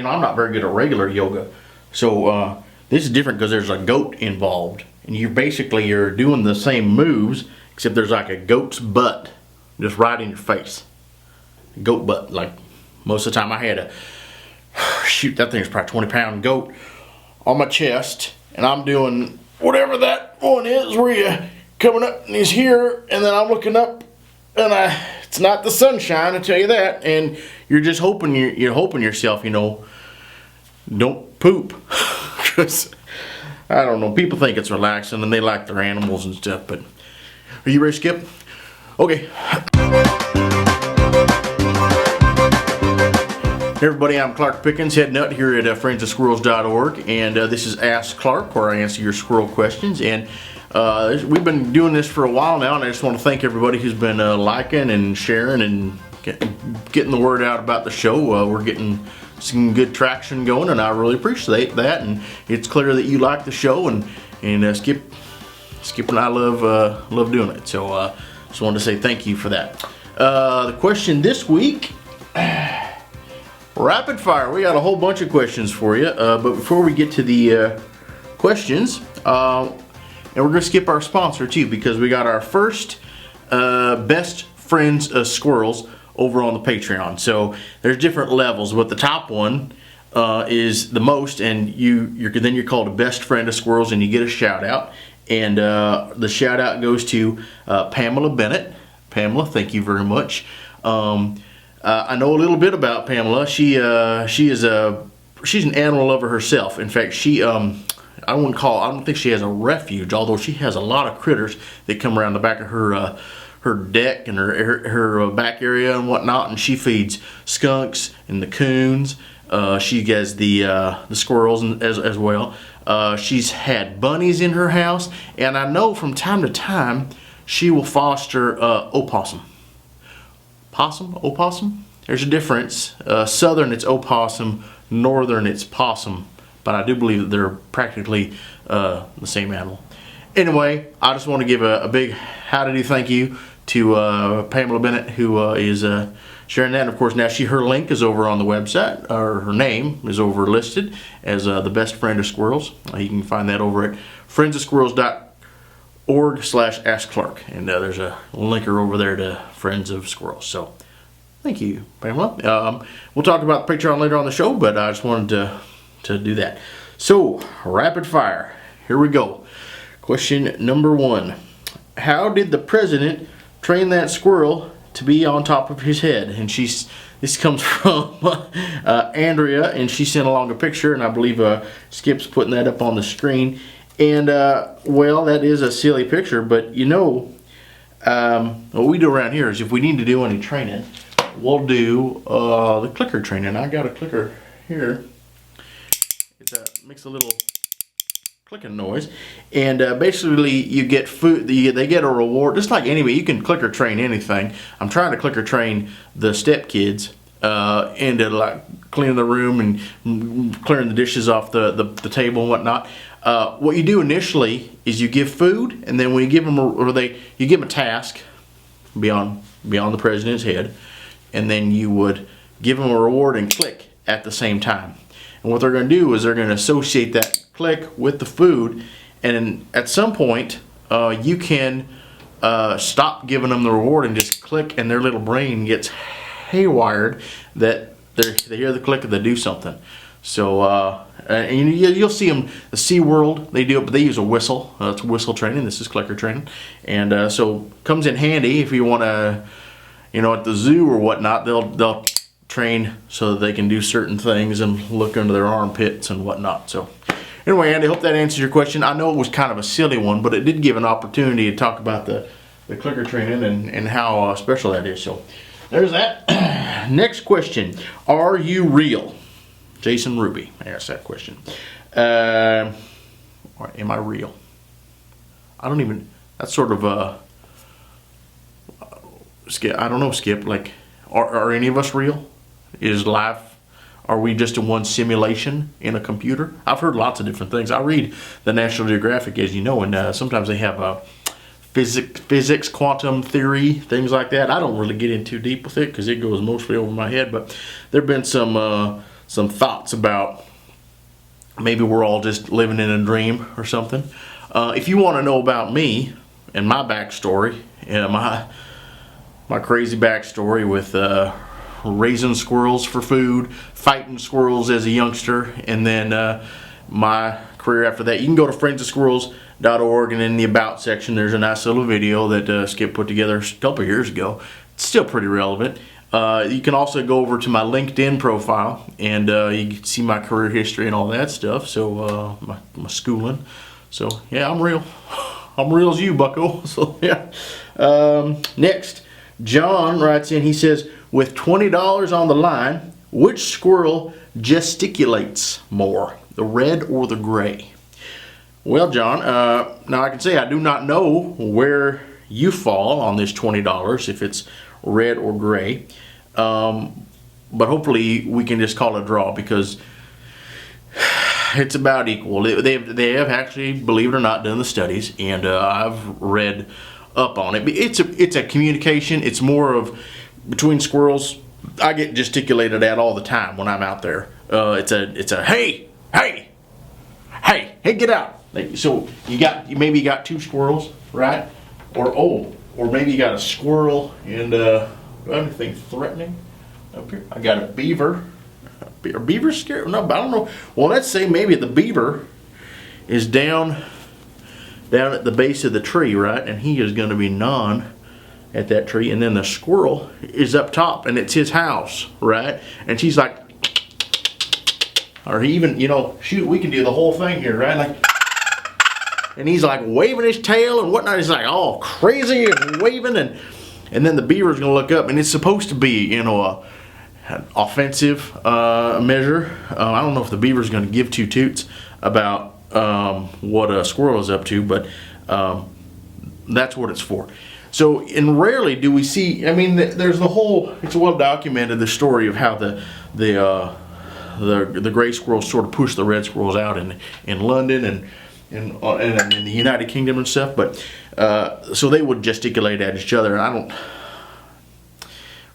I'm not very good at regular yoga. So this is different because there's a goat involved. And you're doing the same moves, except there's like a goat's butt just right in your face. Goat butt. Like most of the time I had that thing's probably 20-pound goat on my chest. And I'm doing whatever that one is where you coming up and he's here. And then I'm looking up and it's not the sunshine, I tell you that. And you're just hoping you're hoping yourself, don't poop. Because I don't know, people think it's relaxing and they like their animals and stuff, but are you ready to skip? Okay. Hey everybody, I'm Clark Pickens, head nut here at friendsofsquirrels.org, and this is Ask Clark, where I answer your squirrel questions. And we've been doing this for a while now, and I just want to thank everybody who's been liking and sharing and getting the word out about the show. We're getting some good traction going, and I really appreciate that. And it's clear that you like the show, and Skip and I love doing it. So just wanted to say thank you for that. The question this week, rapid fire. We got a whole bunch of questions for you, but before we get to the questions, and we're gonna skip our sponsor too, because we got our first best friends of squirrels over on the Patreon. So there's different levels, but the top one is the most, and then you're called a best friend of squirrels, and you get a shout out. And the shout out goes to Pamela Bennett. Pamela, thank you very much. I know a little bit about Pamela. She's an animal lover herself. In fact, I don't think she has a refuge, although she has a lot of critters that come around the back of her deck and her back area and whatnot, and she feeds skunks and the coons. She has the squirrels as well. She's had bunnies in her house, and I know from time to time she will foster opossum. Opossum? There's a difference. Southern it's opossum, northern it's possum, but I do believe that they're practically the same animal. Anyway, I just want to give a big howdy thank you to Pamela Bennett, who is sharing that. And of course, now her link is over on the website, or her name is over listed as the best friend of squirrels. You can find that over at friendsofsquirrels.org/askclark, and there's a linker over there to Friends of Squirrels. So thank you, Pamela. We'll talk about Patreon later on the show, but I just wanted to do that. So rapid fire, here we go. Question number 1: how did the president train that squirrel to be on top of his head? And this comes from Andrea, and she sent along a picture, and I believe Skip's putting that up on the screen. And well, that is a silly picture, but what we do around here is if we need to do any training, we'll do the clicker training. I got a clicker here. It makes a little clicking noise, and basically you get food. They get a reward, just like anybody. You can clicker train anything. I'm trying to clicker train the stepkids into like cleaning the room and clearing the dishes off the table and whatnot. What you do initially is you give food, and then when you give them you give them a task beyond the president's head, and then you would give them a reward and click at the same time. And what they're going to do is they're going to associate that click with the food, and at some point you can stop giving them the reward and just click, and their little brain gets haywired that they hear the click and they do something. So and you'll see them, the SeaWorld, they do it, but they use a whistle. It's whistle training. This is clicker training, and so comes in handy if you want to, at the zoo or whatnot. They'll train so that they can do certain things and look under their armpits and whatnot. So anyway, Andy, I hope that answers your question. I know it was kind of a silly one, but it did give an opportunity to talk about the clicker training and how special that is. So there's that. Next question: are you real? Jason Ruby asked that question. Am I real? I don't even. That's sort of Skip. I don't know, Skip. Like, are any of us real? Is life? Are we just in one simulation in a computer? I've heard lots of different things. I read the National Geographic, as you know, and sometimes they have physics, quantum theory, things like that. I don't really get in too deep with it because it goes mostly over my head. But there've been some some thoughts about maybe we're all just living in a dream or something. If you want to know about me and my backstory, my crazy backstory with raising squirrels for food, fighting squirrels as a youngster, and then my career after that, you can go to friendsofsquirrels.org, and in the About section there's a nice little video that Skip put together a couple years ago. It's still pretty relevant. You can also go over to my LinkedIn profile, and you can see my career history and all that stuff. So my schooling. So yeah, I'm real. I'm real as you, bucko. So yeah. Next, John writes in. He says, with $20 on the line, which squirrel gesticulates more, the red or the gray? Well, John, now I can say I do not know where you fall on this $20, if it's red or gray, but hopefully we can just call it a draw, because it's about equal. They have actually, believe it or not, done the studies, and I've read up on it. But it's a communication. It's more of between squirrels. I get gesticulated at all the time when I'm out there. It's a hey, get out. So you maybe got two squirrels, right? Or maybe you got a squirrel and do I have anything threatening up here? I got a beaver. Are beavers scared? No, but I don't know. Well, let's say maybe the beaver is down at the base of the tree, right? And he is going to be gnawing at that tree. And then the squirrel is up top, and it's his house, right? And she's like, or he even, shoot, we can do the whole thing here, right? Like, and he's like waving his tail and whatnot. He's like all crazy and waving, and then the beaver's going to look up, and it's supposed to be, an offensive measure. I don't know if the beaver's going to give two toots about what a squirrel is up to, but that's what it's for. So, and rarely do we see. I mean, there's the whole. It's well documented, the story of how the gray squirrels sort of push the red squirrels out in London and in the United Kingdom and stuff. But so they would gesticulate at each other, and I don't.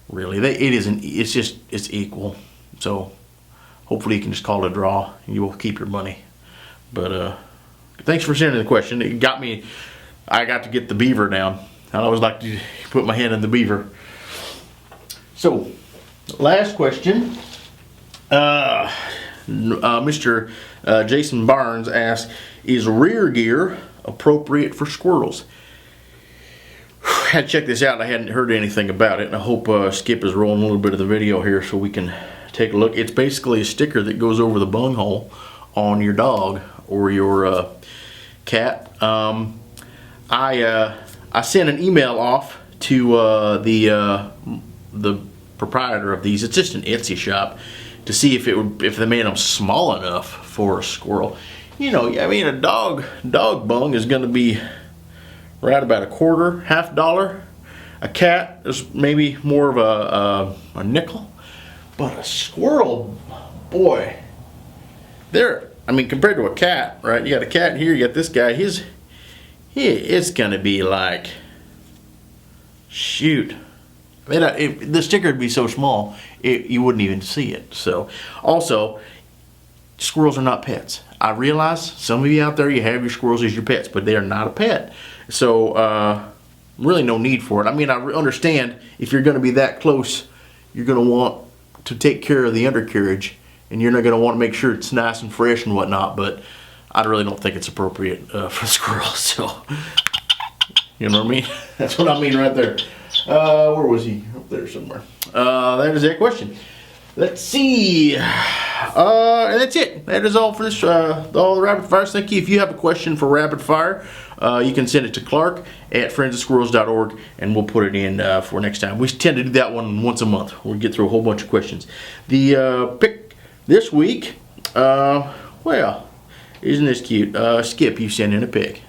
Really, it isn't. It's equal. So hopefully you can just call it a draw and you will keep your money. But thanks for sending the question. It got me. I got to get the beaver down. I always like to put my hand in the beaver. So last question. Mr. Jason Barnes asks, is rear gear appropriate for squirrels? I had to check this out. I hadn't heard anything about it, and I hope Skip is rolling a little bit of the video here so we can take a look. It's basically a sticker that goes over the bunghole on your dog or your cat. I sent an email off to the proprietor of these. It's just an Etsy shop, to see if they made them small enough for a squirrel. I mean, a dog bung is going to be right about a quarter, $50. A cat is maybe more of a nickel, but a squirrel, boy, compared to a cat, right? You got a cat here, you got this guy. It's gonna be like, shoot. The sticker would be so small, you wouldn't even see it. So, also, squirrels are not pets. I realize some of you out there, you have your squirrels as your pets, but they are not a pet. So, really no need for it. I mean, I understand if you're going to be that close, you're going to want to take care of the undercarriage, and you're not going to want to make sure it's nice and fresh and whatnot, but I really don't think it's appropriate for squirrels. So, you know what I mean? That's what I mean right there. Where was he? Up there somewhere. That is that question. Let's see. And that's it. That is all for this, all the rapid fires. Thank you. If you have a question for rapid fire, you can send it to Clark at friendsofsquirrels.org, and we'll put it in for next time. We tend to do that one once a month. We'll get through a whole bunch of questions. The pick this week, well, isn't this cute? Skip, you sent in a pick.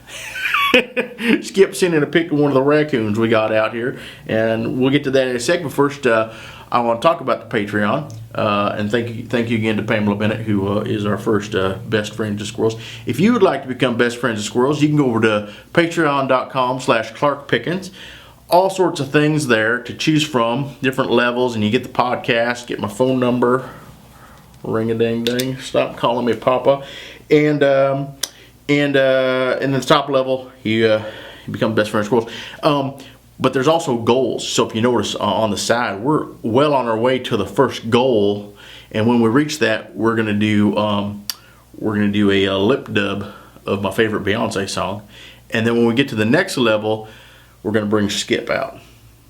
Skip sent in a pic of one of the raccoons we got out here, and we'll get to that in a second. But first, I want to talk about the Patreon, and thank you again to Pamela Bennett, who is our first Best Friends of Squirrels. If you would like to become Best Friends of Squirrels, you can go over to patreon.com/Clark Pickens. All sorts of things there to choose from, different levels, and you get the podcast, get my phone number, Ring-a-ding-ding. Stop calling me Papa. And then the top level, you become best friends with squirrels. But there's also goals. So if you notice on the side, we're well on our way to the first goal. And when we reach that, we're gonna do a lip dub of my favorite Beyonce song. And then when we get to the next level, we're gonna bring Skip out.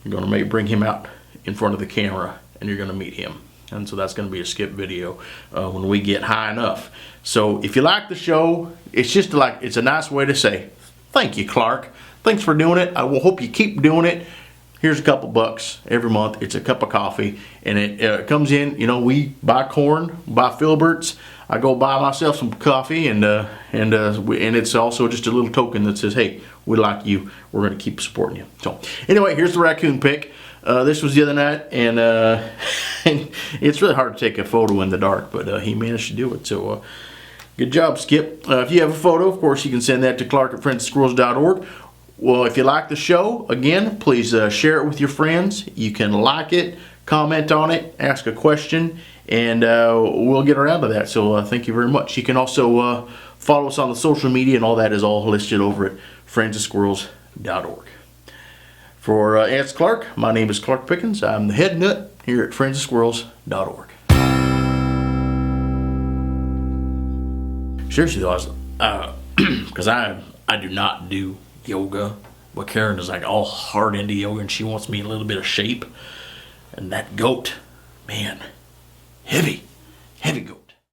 You're gonna bring him out in front of the camera, and you're gonna meet him. And so that's gonna be a Skip video when we get high enough. So if you like the show, it's just like, it's a nice way to say, thank you, Clark. Thanks for doing it. I will hope you keep doing it. Here's a couple bucks every month. It's a cup of coffee, and it comes in. You know, we buy corn, buy Filberts. I go buy myself some coffee, and it's also just a little token that says, hey, we like you. We're gonna keep supporting you. So anyway, here's the raccoon pic. This was the other night, and it's really hard to take a photo in the dark, but he managed to do it. So good job, Skip. If you have a photo, of course, you can send that to clark@friendsofsquirrels.org. Well, if you like the show, again, please share it with your friends. You can like it, comment on it, ask a question, and we'll get around to that. So thank you very much. You can also follow us on the social media, and all that is all listed over at friendsofsquirrels.org. For Aunt Clark, my name is Clark Pickens. I'm the head nut here at friendsofsquirrels.org. Seriously though, because I do not do yoga, but Karen is like all hard into yoga, and she wants me in a little bit of shape. And that goat, man, heavy goat.